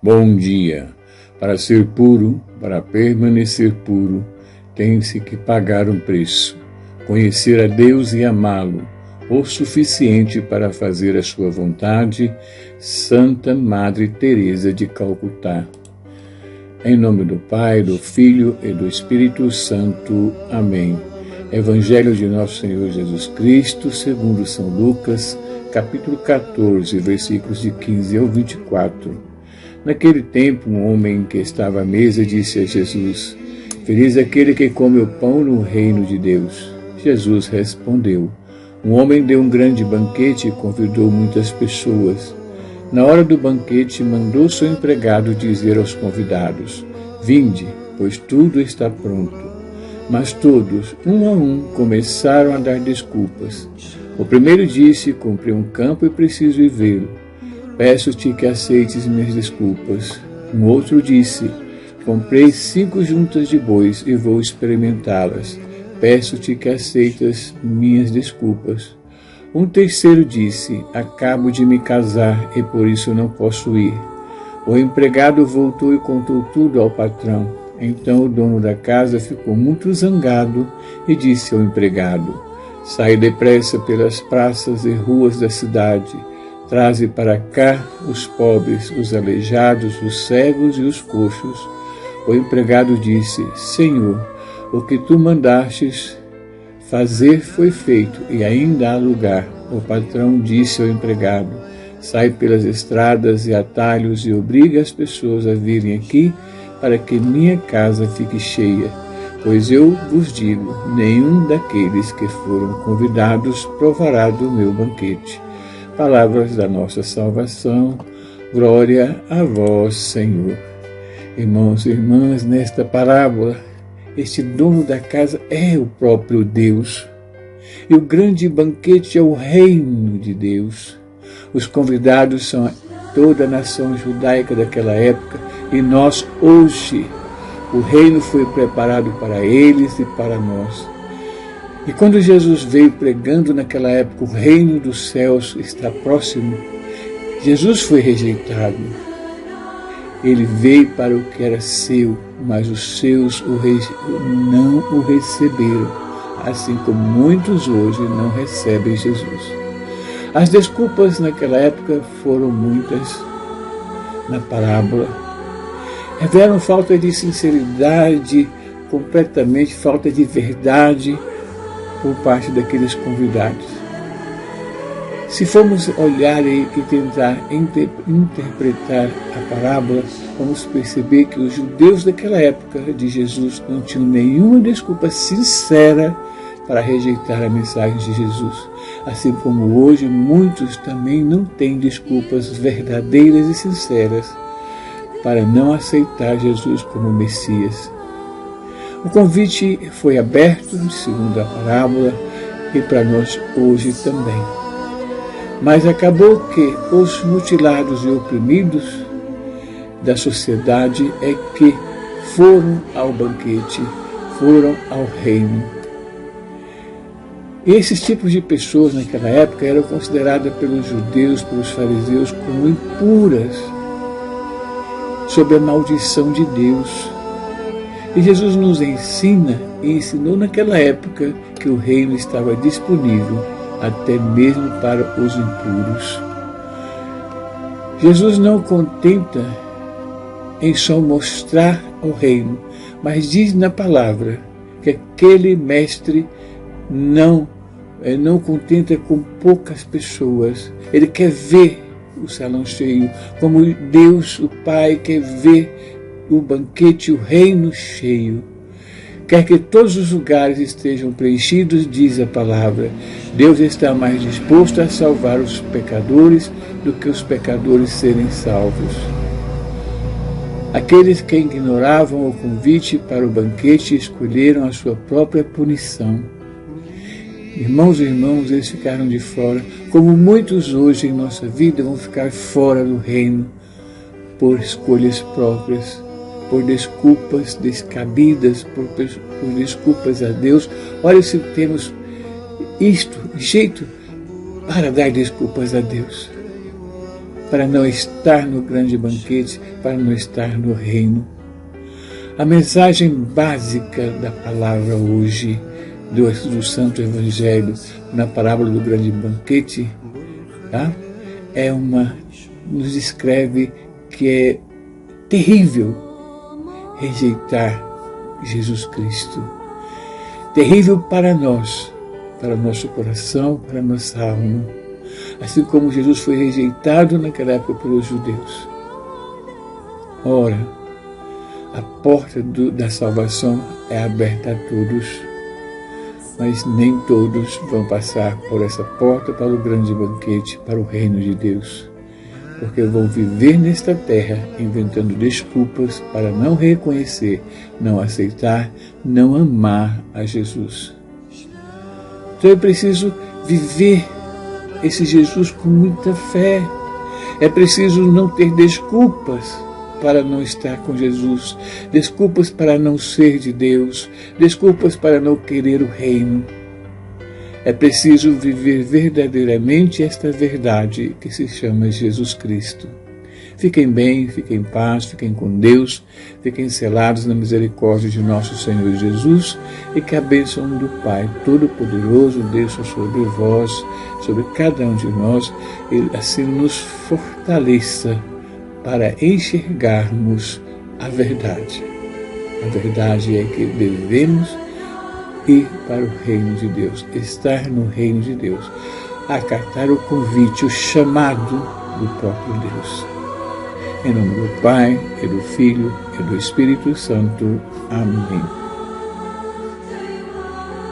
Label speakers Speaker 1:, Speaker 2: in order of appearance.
Speaker 1: Bom dia. Para ser puro, para permanecer puro, tem-se que pagar um preço. Conhecer a Deus e amá-lo, o suficiente para fazer a sua vontade, Santa Madre Teresa de Calcutá. Em nome do Pai, do Filho e do Espírito Santo. Amém. Evangelho de Nosso Senhor Jesus Cristo, segundo São Lucas, capítulo 14, versículos de 15 ao 24. Naquele tempo, um homem que estava à mesa disse a Jesus: Feliz aquele que come o pão no reino de Deus. Jesus respondeu: Um homem deu um grande banquete e convidou muitas pessoas. Na hora do banquete, mandou seu empregado dizer aos convidados: Vinde, pois tudo está pronto. Mas todos, um a um, começaram a dar desculpas. O primeiro disse: Comprei um campo e preciso ir vê-lo. Peço-te que aceites minhas desculpas. Um outro disse: Comprei 5 juntas de bois e vou experimentá-las. Peço-te que aceites minhas desculpas. Um terceiro disse: Acabo de me casar e por isso não posso ir. O empregado voltou e contou tudo ao patrão. Então o dono da casa ficou muito zangado e disse ao empregado: Sai depressa pelas praças e ruas da cidade. Traze para cá os pobres, os aleijados, os cegos e os coxos. O empregado disse: Senhor, o que tu mandastes fazer foi feito e ainda há lugar. O patrão disse ao empregado: Sai pelas estradas e atalhos e obriga as pessoas a virem aqui para que minha casa fique cheia. Pois eu vos digo, nenhum daqueles que foram convidados provará do meu banquete. Palavras da nossa salvação, glória a vós, Senhor. Irmãos e irmãs, nesta parábola, este dono da casa é o próprio Deus. E o grande banquete é o reino de Deus. Os convidados são toda a nação judaica daquela época e nós hoje. O reino foi preparado para eles e para nós. E quando Jesus veio pregando naquela época, o reino dos céus está próximo, Jesus foi rejeitado. Ele veio para o que era seu, mas os seus não o receberam, assim como muitos hoje não recebem Jesus. As desculpas naquela época foram muitas na parábola. Revelam falta de sinceridade, completamente falta de verdade, por parte daqueles convidados. Se formos olhar e tentar interpretar a parábola, vamos perceber que os judeus daquela época de Jesus não tinham nenhuma desculpa sincera para rejeitar a mensagem de Jesus. Assim como hoje muitos também não têm desculpas verdadeiras e sinceras para não aceitar Jesus como Messias. O convite foi aberto, segundo a parábola, e para nós hoje também. Mas acabou que os mutilados e oprimidos da sociedade é que foram ao banquete, foram ao reino. E esses tipos de pessoas naquela época eram consideradas pelos judeus, pelos fariseus, como impuras, sob a maldição de Deus. E Jesus nos ensina e ensinou naquela época que o reino estava disponível até mesmo para os impuros. Jesus não contenta em só mostrar o reino, mas diz na palavra que aquele mestre não contenta com poucas pessoas. Ele quer ver o salão cheio, como Deus, o Pai, quer ver o banquete, o reino cheio. Quer que todos os lugares estejam preenchidos, diz a palavra. Deus está mais disposto a salvar os pecadores do que os pecadores serem salvos. Aqueles que ignoravam o convite para o banquete escolheram a sua própria punição. Irmãos e irmãs, eles ficaram de fora, como muitos hoje em nossa vida vão ficar fora do reino por escolhas próprias, por desculpas descabidas, por desculpas a Deus. Olha, se temos jeito para dar desculpas a Deus. para não estar no grande banquete, para não estar no reino. A mensagem básica da palavra hoje, do Santo Evangelho, na parábola do grande banquete, tá? Nos descreve que é terrível rejeitar Jesus Cristo. Terrível para nós, para o nosso coração, para a nossa alma. Assim como Jesus foi rejeitado naquela época pelos judeus. Ora, a porta da salvação é aberta a todos, mas nem todos vão passar por essa porta para o grande banquete, para o reino de Deus, porque vão viver nesta terra inventando desculpas para não reconhecer, não aceitar, não amar a Jesus. Então é preciso viver esse Jesus com muita fé. É preciso não ter desculpas para não estar com Jesus, desculpas para não ser de Deus, desculpas para não querer o reino. É preciso viver verdadeiramente esta verdade que se chama Jesus Cristo. Fiquem bem, fiquem em paz, fiquem com Deus, fiquem selados na misericórdia de nosso Senhor Jesus e que a bênção do Pai Todo-Poderoso desça sobre vós, sobre cada um de nós e assim nos fortaleça para enxergarmos a verdade. A verdade é que devemos ir para o reino de Deus, estar no reino de Deus, acatar o convite, o chamado do próprio Deus. Em nome do Pai, e do Filho, e do Espírito Santo. Amém.